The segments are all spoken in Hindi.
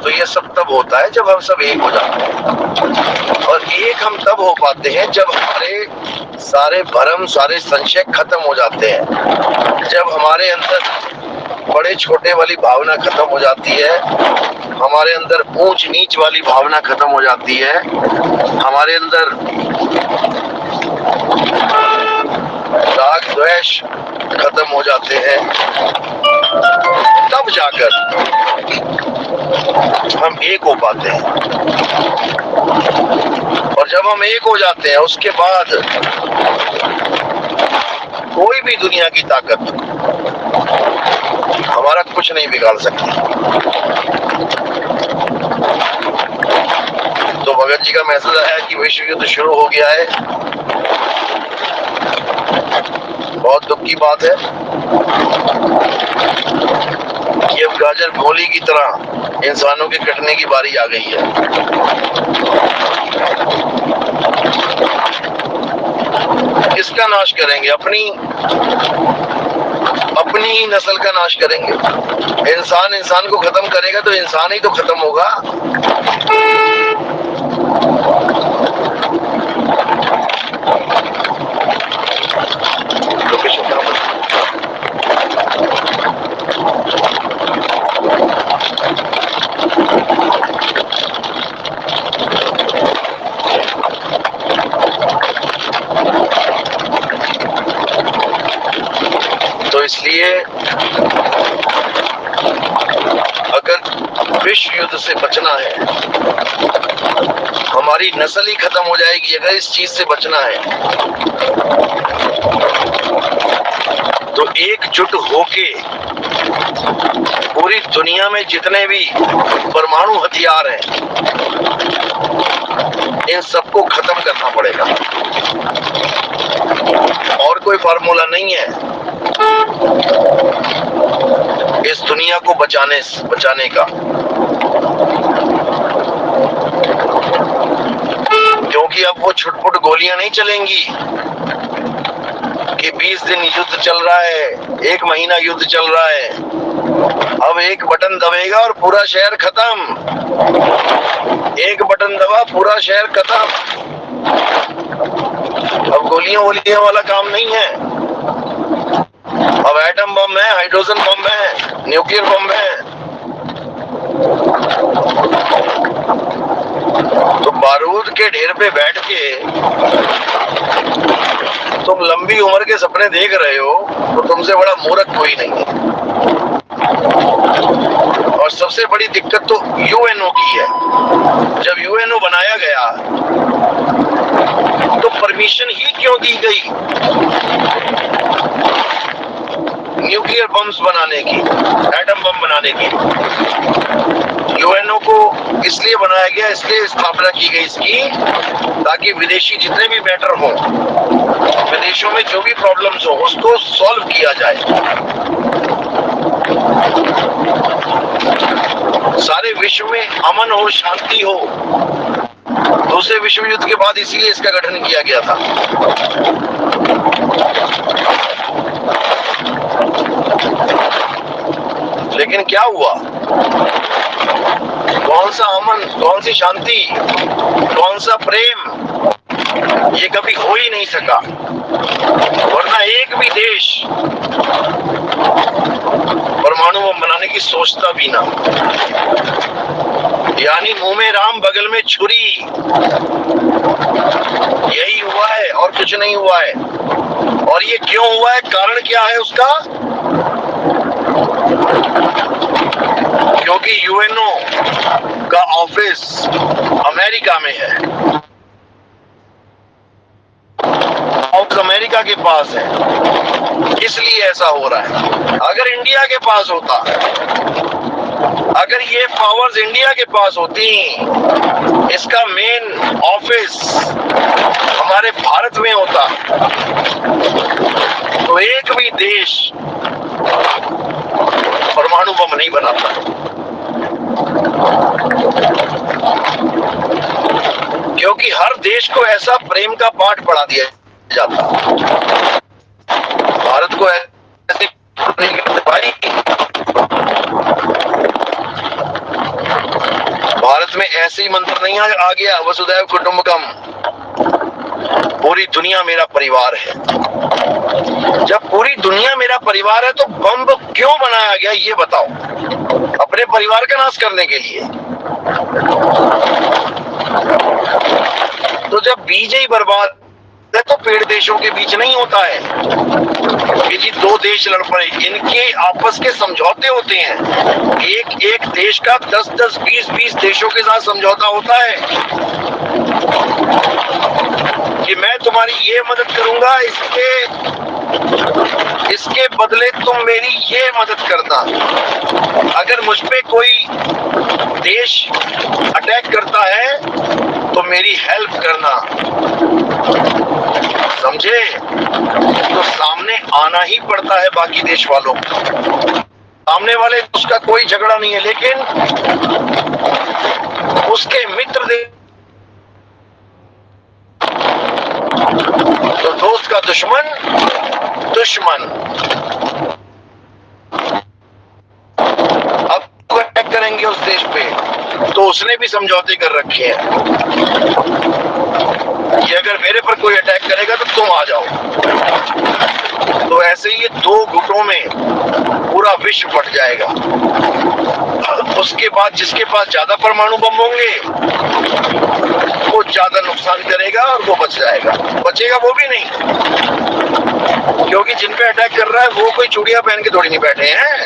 तो ये सब तब होता है जब हम सब एक हो जाते हैं। और एक हम तब हो पाते हैं जब हमारे सारे भरम, सारे संशय खत्म हो जाते हैं, जब हमारे अंदर बड़े छोटे वाली भावना खत्म हो जाती है, हमारे अंदर ऊंच नीच वाली भावना खत्म हो जाती है, हमारे अंदर राग द्वेष खत्म हो जाते हैं, तब जाकर हम एक हो पाते हैं। और जब हम एक हो जाते हैं उसके बाद कोई भी दुनिया की ताकत हमारा कुछ नहीं बिगाड़ सकती। तो भगत जी का मैसेज आया कि विश्व युद्ध शुरू हो गया है। बहुत दुख की बात है कि अब गाजर गोली की तरह इंसानों के कटने की बारी आ गई है। किसका नाश करेंगे? अपनी ही नस्ल का नाश करेंगे। इंसान इंसान को खत्म करेगा तो इंसान ही तो खत्म होगा। तो इसलिए अगर विश्व युद्ध से बचना है, हमारी नस्ल ही खत्म हो जाएगी अगर इस चीज से बचना है, तो एकजुट होके पूरी दुनिया में जितने भी परमाणु हथियार हैं इन सबको खत्म करना पड़ेगा। और कोई फार्मूला नहीं है इस दुनिया को बचाने का, क्योंकि अब वो छुटपुट गोलियां नहीं चलेंगी कि 20 दिन युद्ध चल रहा है, 1 महीना युद्ध चल रहा है। अब एक बटन दबेगा और पूरा शहर खत्म। एक बटन दबा, पूरा शहर खत्म। अब गोलियां वाला काम नहीं है। अब एटम बम है, हाइड्रोजन बम है, न्यूक्लियर बम है। तो बारूद के ढेर पे बैठ के तुम लंबी उम्र के सपने देख रहे हो तो तुमसे बड़ा मूर्ख कोई नहीं है। और सबसे बड़ी दिक्कत तो यूएनओ की है। जब यूएनओ बनाया गया तो परमिशन ही क्यों दी गई न्यूक्लियर बम्स बनाने की, एटम बम बनाने की? यूएनओ को इसलिए बनाया गया, इसलिए स्थापना की गई इसकी, ताकि विदेशी जितने भी मैटर हो, विदेशों में जो भी प्रॉब्लम्स हो उसको सॉल्व किया जाए, सारे विश्व में अमन हो, शांति हो। दूसरे विश्व युद्ध के बाद इसीलिए इसका गठन किया गया था। लेकिन क्या हुआ? कौन सा अमन, कौन सी शांति, कौन सा प्रेम? ये कभी हो ही नहीं सका। वरना एक भी देश परमाणु बम बनाने की सोचता भी ना। यानी मुंह में राम बगल में छुरी, यही हुआ है और कुछ नहीं हुआ है। और ये क्यों हुआ है, कारण क्या है उसका? क्योंकि यूएनओ का ऑफिस अमेरिका में है, और अमेरिका के पास है, इसलिए ऐसा हो रहा है। अगर इंडिया के पास होता, अगर ये पावर्स इंडिया के पास होती, इसका मेन ऑफिस हमारे भारत में होता, तो एक भी देश परमाणु बम नहीं बनाता। क्योंकि हर देश को ऐसा प्रेम का पाठ पढ़ा दिया जाता। भारत को ऐसे नहीं करते भाई, भारत में ऐसे ही मंत्र नहीं आ गया, वसुधैव कुटुंबकम, पूरी दुनिया मेरा परिवार है। जब पूरी दुनिया मेरा परिवार है तो बम क्यों बनाया गया ये बताओ? अपने परिवार का नाश करने के लिए। तो जब बीज ही बर्बाद है तो पेड़ देशों के बीच नहीं होता है कि जी दो देश लड़ पड़े, इनके आपस के समझौते होते हैं। एक एक देश का 10-10, 20-20 देशों के साथ समझौता होता है कि मैं तुम्हारी ये मदद करूंगा, इसके बदले तुम मेरी ये मदद करना। अगर मुझ पे कोई देश अटैक करता है तो मेरी हेल्प करना, समझे? तो सामने आना ही पड़ता है बाकी देश वालों को। सामने वाले उसका कोई झगड़ा नहीं है, लेकिन उसके मित्र देश, तो दोस्त का दुश्मन दुश्मन। अब अटैक करेंगे उस देश पे तो उसने भी समझौते कर रखे हैं कि अगर मेरे पर कोई अटैक करेगा तो तुम आ जाओ। तो ऐसे ही ये दो गुटों में पूरा विश्व बट जाएगा। उसके बाद जिसके पास ज्यादा परमाणु बम होंगे वो ज्यादा नुकसान करेगा और वो बच जाएगा। बचेगा वो भी नहीं, क्योंकि जिन पे अटैक कर रहा है वो कोई चूड़ियां पहन के थोड़ी नहीं बैठे हैं,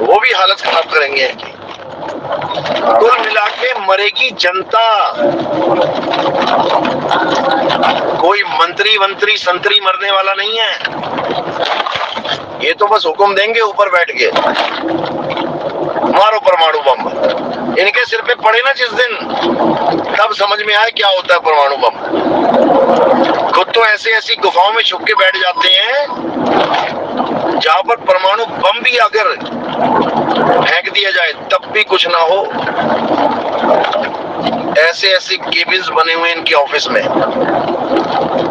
वो भी हालत खराब करेंगे इनकी। कुल मिला के मरेगी जनता। कोई मंत्री संतरी मरने वाला नहीं है। ये तो बस हुक्म देंगे ऊपर बैठ के, मारो परमाणु बम। इनके सिर पे पड़े ना जिस दिन, तब समझ में आए क्या होता है परमाणु बम। खुद तो ऐसी गुफाओं में छुप के बैठ जाते हैं जहां पर परमाणु बम भी अगर फेंक दिया जाए तब भी कुछ ना हो। ऐसे केबिन्स बने हुए इनके ऑफिस में।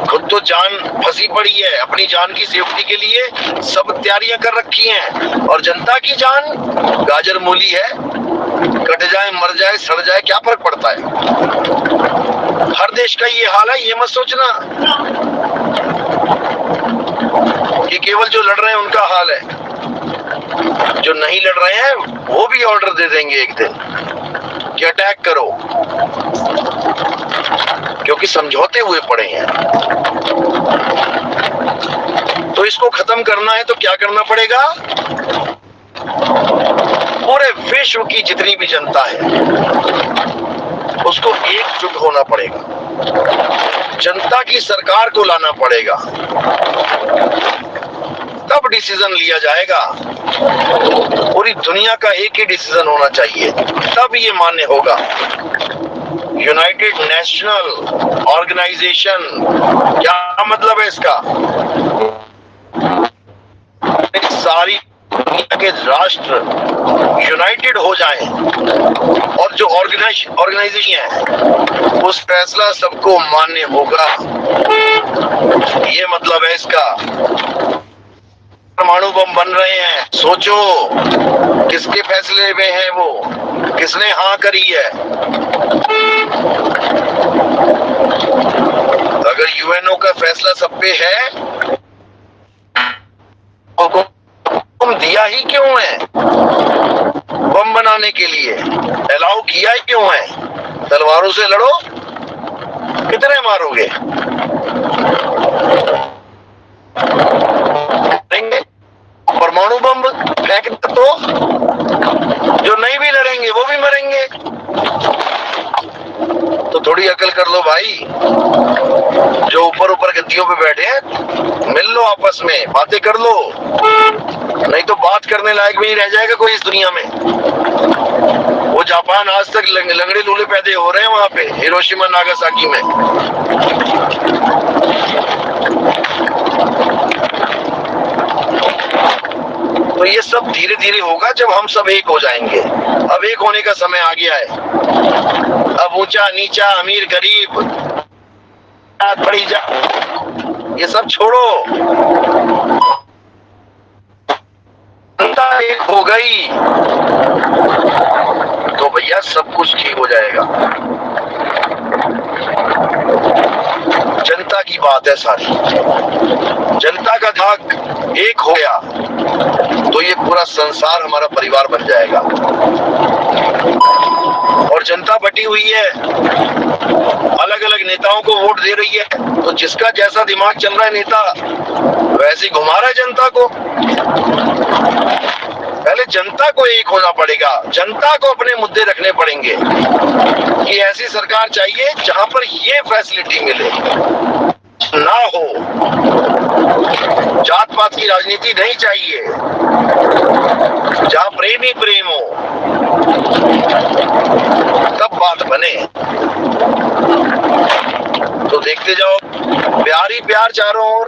खुद तो जान फंसी पड़ी है, अपनी जान की सेफ्टी के लिए सब तैयारियां कर रखी हैं, और जनता की जान गाजर मूली है, कट जाए, मर जाए, सड़ जाए, क्या फर्क पड़ता है। हर देश का ये हाल है, ये मत सोचना कि केवल जो लड़ रहे हैं उनका हाल है। जो नहीं लड़ रहे हैं वो भी ऑर्डर दे देंगे एक दिन कि अटैक करो, क्योंकि समझौते हुए पड़े हैं। तो इसको खत्म करना है तो क्या करना पड़ेगा? पूरे विश्व की जितनी भी जनता है उसको एकजुट होना पड़ेगा, जनता की सरकार को लाना पड़ेगा, तब डिसीजन लिया जाएगा। पूरी दुनिया का एक ही डिसीजन होना चाहिए, तब ये मान्य होगा। यूनाइटेड नेशनल ऑर्गेनाइजेशन, क्या मतलब है इसका? सारी दुनिया के राष्ट्र यूनाइटेड हो जाएं और जो ऑर्गेनाइजेशन है उस फैसला सबको मान्य होगा। ये मतलब है इसका। परमाणु बम बन रहे हैं, सोचो किसके फैसले में है वो, किसने हाँ करी है। अगर यूएनओ का फैसला सब पे है तो तुम दिया ही क्यों है? बम बनाने के लिए अलाउ किया ही क्यों है? तलवारों से लड़ो, कितने मारोगे? परमाणु बम फेंक तो जो नहीं भी लड़ेंगे वो भी मरेंगे। तो थोड़ी अकल कर लो भाई, जो ऊपर गद्दियों पे बैठे हैं, मिल लो आपस में, बातें कर लो, नहीं तो बात करने लायक भी नहीं रह जाएगा कोई इस दुनिया में। वो जापान आज तक लंगड़े लूले पैदे हो रहे हैं वहां पे, हिरोशिमा नागासाकी में। तो ये सब धीरे धीरे होगा जब हम सब एक हो जाएंगे। अब एक होने का समय आ गया है। अब ऊंचा नीचा, अमीर गरीब, बड़ी जा, ये सब छोड़ो। जनता एक हो गई तो भैया सब कुछ ठीक हो जाएगा। जनता की बात है सारी, जनता का दिमाग एक हो गया तो ये पूरा संसार हमारा परिवार बन जाएगा। और जनता बटी हुई है, अलग अलग नेताओं को वोट दे रही है, तो जिसका जैसा दिमाग चल रहा है नेता वैसे ही घुमा रहा है जनता को। पहले जनता को एक होना पड़ेगा, जनता को अपने मुद्दे रखने पड़ेंगे कि ऐसी सरकार चाहिए जहां पर ये फैसिलिटी मिले ना हो, जात पात की राजनीति नहीं चाहिए, जहां प्रेम ही प्रेम हो, तब बात बने। तो देखते जाओ, प्यार ही प्यार चारों ओर।